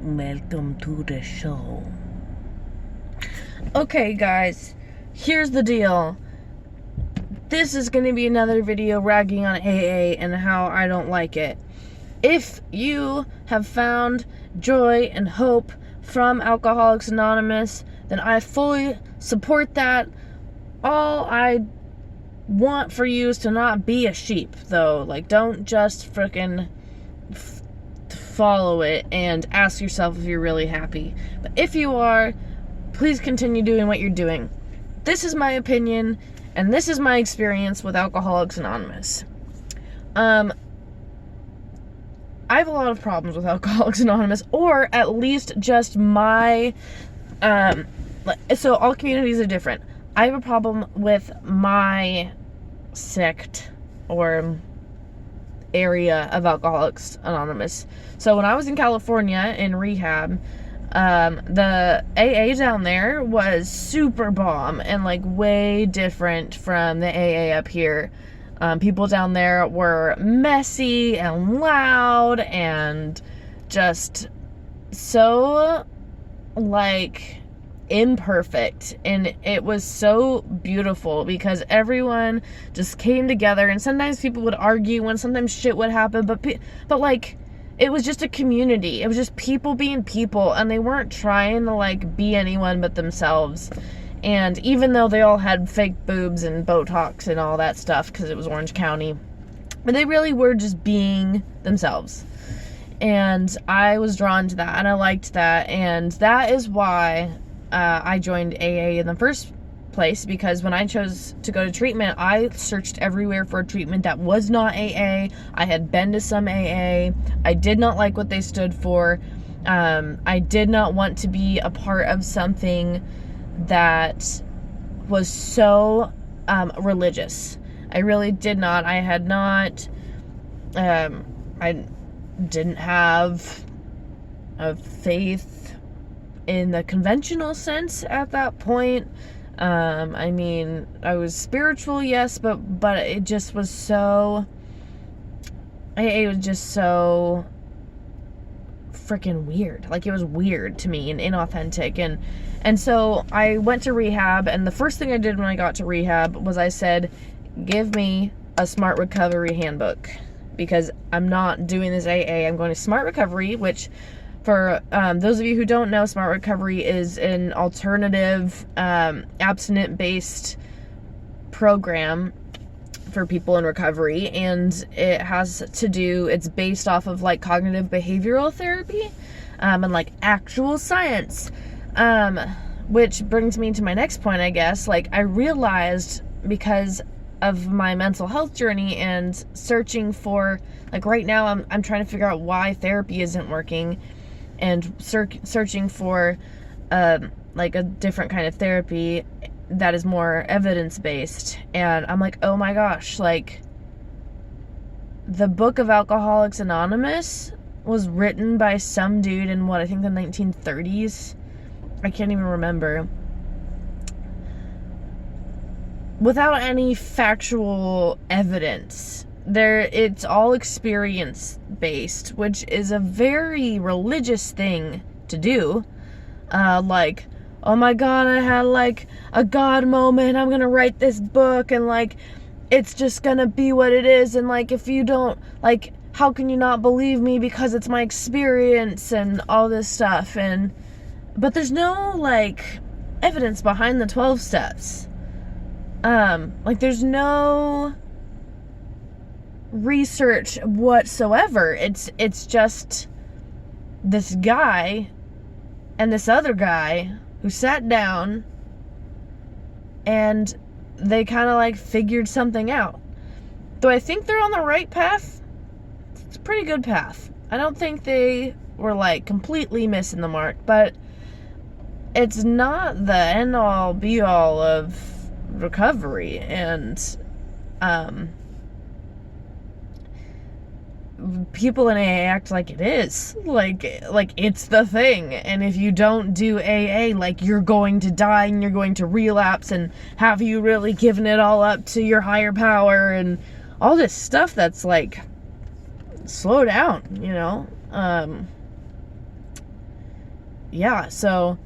Welcome to the show. Okay, guys, here's the deal. This is going to be another video ragging on AA and how I don't like it. If you have found joy and hope from Alcoholics Anonymous, then I fully support that. All I want for you is to not be a sheep, though. Like, don't just frickin' follow it and ask yourself if you're really happy. But if you are, please continue doing what you're doing. This is my opinion, and this is my experience with Alcoholics Anonymous. I have a lot of problems with Alcoholics Anonymous, or at least just my, so all communities are different. I have a problem with my sect, or area of Alcoholics Anonymous. So when I was in California in rehab, the AA down there was super bomb and like way different from the AA up here. People down there were messy and loud and just so like imperfect, and it was so beautiful because everyone just came together, and sometimes people would argue and sometimes shit would happen, but like it was just a community. It was just people being people, and they weren't trying to like be anyone but themselves. And even though they all had fake boobs and Botox and all that stuff because it was Orange County, but they really were just being themselves. And I was drawn to that, and I liked that, and that is why I joined AA in the first place, because when I chose to go to treatment, I searched everywhere for a treatment that was not AA. I had been to some AA. I did not like what they stood for. I did not want to be a part of something that was so religious. I really did not. I had not, I didn't have a faith in the conventional sense at that point. I mean, I was spiritual, yes, but it just was so, it was just so freaking weird. Like, it was weird to me and inauthentic, and so I went to rehab, and the first thing I did when I got to rehab was I said, give me a Smart Recovery handbook, because I'm not doing this AA. I'm going to Smart Recovery, which for those of you who don't know, Smart Recovery is an alternative, abstinent-based program for people in recovery, and it has to do, it's based off of like cognitive behavioral therapy, and like actual science, which brings me to my next point, I guess. Like, I realized, because of my mental health journey and searching for, like, right now I'm trying to figure out why therapy isn't working, and searching for like a different kind of therapy that is more evidence-based. And I'm like, oh my gosh, like, the book of Alcoholics Anonymous was written by some dude in I think the 1930s. I can't even remember. Without any factual evidence. It's all experience based, which is a very religious thing to do. Like, oh my God, I had like a God moment, I'm gonna write this book, and like, it's just gonna be what it is, and like, if you don't, like, how can you not believe me because it's my experience, and all this stuff. But there's no like evidence behind the 12 steps. Like, there's no research whatsoever. It's just this guy and this other guy who sat down and they kind of like figured something out. Do I think they're on the right path? It's a pretty good path. I don't think they were like completely missing the mark, but it's not the end all be all of recovery. And people in AA act like it is, like it's the thing, and if you don't do AA, like, you're going to die and you're going to relapse, and have you really given it all up to your higher power, and all this stuff that's like, slow down, you know. yeah, so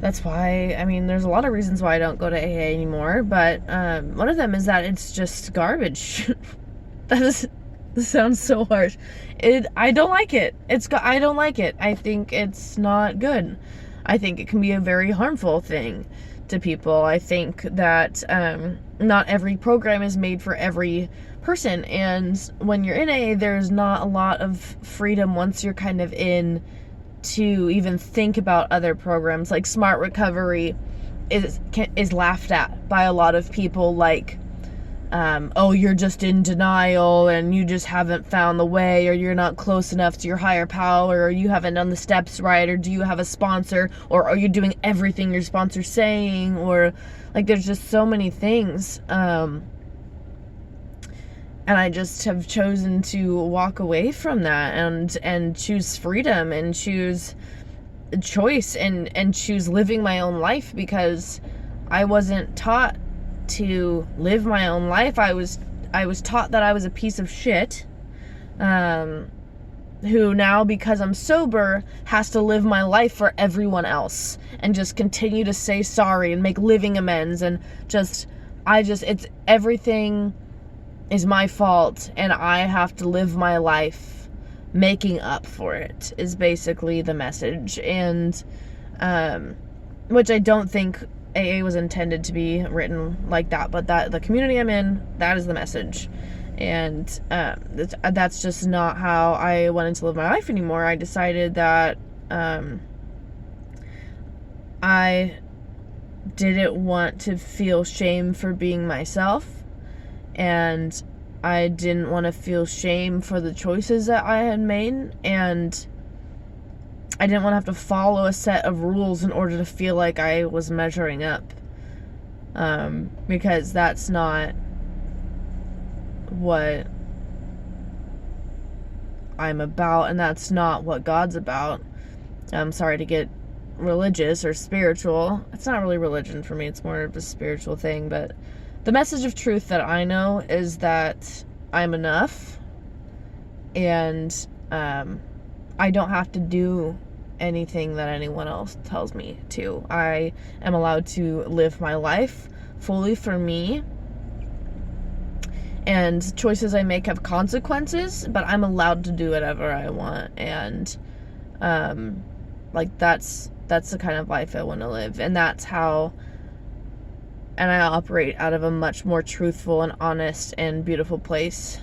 that's why, I mean, there's a lot of reasons why I don't go to AA anymore, but one of them is that it's just garbage. That sounds so harsh. I don't like it. I don't like it. I think it's not good. I think it can be a very harmful thing to people. I think that not every program is made for every person, and when you're in AA, there's not a lot of freedom once you're kind of in to even think about other programs. Like Smart Recovery is laughed at by a lot of people, like, oh, you're just in denial and you just haven't found the way, or you're not close enough to your higher power, or you haven't done the steps right, or do you have a sponsor, or are you doing everything your sponsor's saying, or like there's just so many things. And I just have chosen to walk away from that and choose freedom and choose choice and choose living my own life, because I wasn't taught to live my own life. I was taught that I was a piece of shit, who now, because I'm sober, has to live my life for everyone else and just continue to say sorry and make living amends, and it's everything is my fault and I have to live my life making up for it, is basically the message. And which I don't think AA was intended to be written like that, but that the community I'm in, that is the message. And that's just not how I wanted to live my life anymore. I decided that I didn't want to feel shame for being myself, and I didn't want to feel shame for the choices that I had made, and I didn't want to have to follow a set of rules in order to feel like I was measuring up, because that's not what I'm about, and that's not what God's about. I'm sorry to get religious or spiritual. It's not really religion for me, it's more of a spiritual thing, but the message of truth that I know is that I'm enough, and I don't have to do anything that anyone else tells me to. I am allowed to live my life fully for me, and choices I make have consequences, but I'm allowed to do whatever I want. And like that's the kind of life I want to live, and that's how. And I operate out of a much more truthful and honest and beautiful place,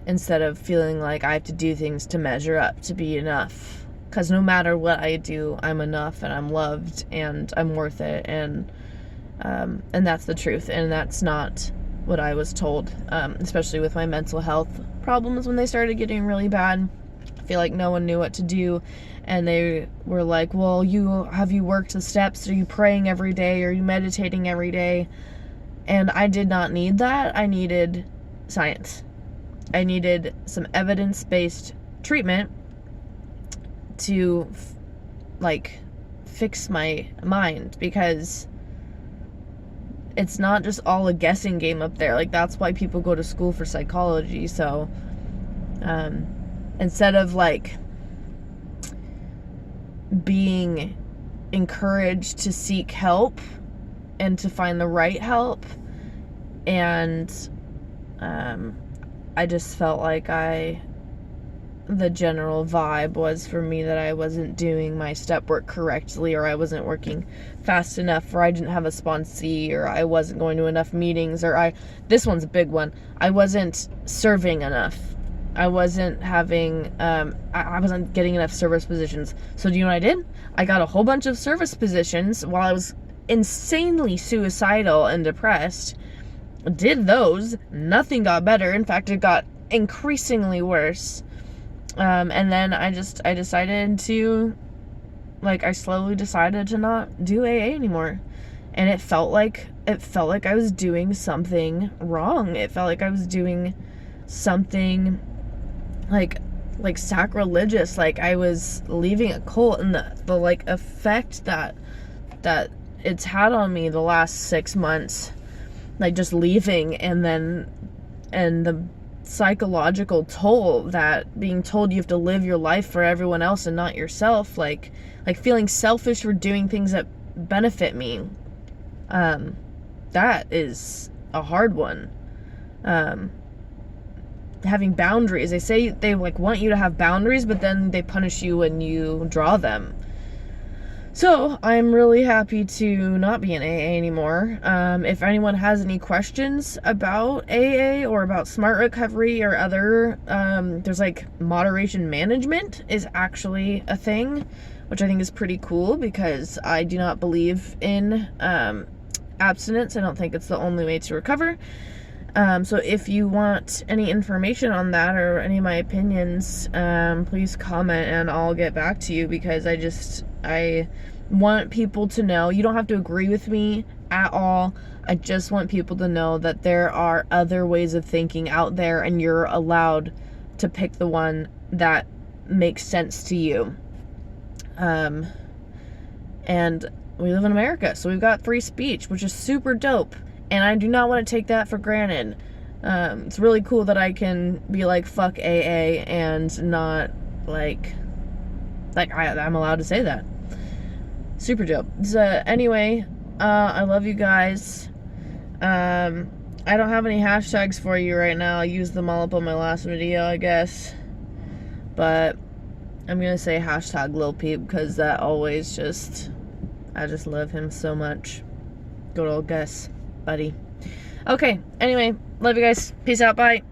instead of feeling like I have to do things to measure up, to be enough. Because no matter what I do, I'm enough, and I'm loved, and I'm worth it, and that's the truth. And that's not what I was told, especially with my mental health problems when they started getting really bad. I feel like no one knew what to do, and they were like, well, have you worked the steps? Are you praying every day? Are you meditating every day? And I did not need that. I needed science. I needed some evidence-based treatment to fix my mind, because it's not just all a guessing game up there. Like, that's why people go to school for psychology. So instead of being encouraged to seek help and to find the right help, and I just felt like the general vibe was for me that I wasn't doing my step work correctly, or I wasn't working fast enough, or I didn't have a sponsee, or I wasn't going to enough meetings, or this one's a big one, I wasn't serving enough. I wasn't having, I wasn't getting enough service positions. So do you know what I did? I got a whole bunch of service positions while I was insanely suicidal and depressed. Did those. Nothing got better. In fact, it got increasingly worse. And then I decided to, I slowly decided to not do AA anymore. And it felt like I was doing something wrong. It felt like I was doing something like sacrilegious, like I was leaving a cult, and the effect that it's had on me the last 6 months, just leaving, and the psychological toll, that being told you have to live your life for everyone else and not yourself, like feeling selfish for doing things that benefit me. That is a hard one. Having boundaries. They say they like want you to have boundaries, but then they punish you when you draw them. So I'm really happy to not be in AA anymore. If anyone has any questions about AA or about smart recovery or other, there's like moderation management is actually a thing, which I think is pretty cool, because I do not believe in abstinence. I don't think it's the only way to recover. So if you want any information on that or any of my opinions, please comment and I'll get back to you, because I want people to know. You don't have to agree with me at all. I just want people to know that there are other ways of thinking out there, and you're allowed to pick the one that makes sense to you. And we live in America, so we've got free speech, which is super dope. And I do not want to take that for granted. It's really cool that I can be like, fuck AA, and not I'm allowed to say that. Super dope. So anyway, I love you guys. I don't have any hashtags for you right now. I used them all up on my last video, I guess. But I'm gonna say hashtag Lil Peep, because that always I just love him so much. Good old Gus, buddy. Okay, anyway, love you guys. Peace out, bye.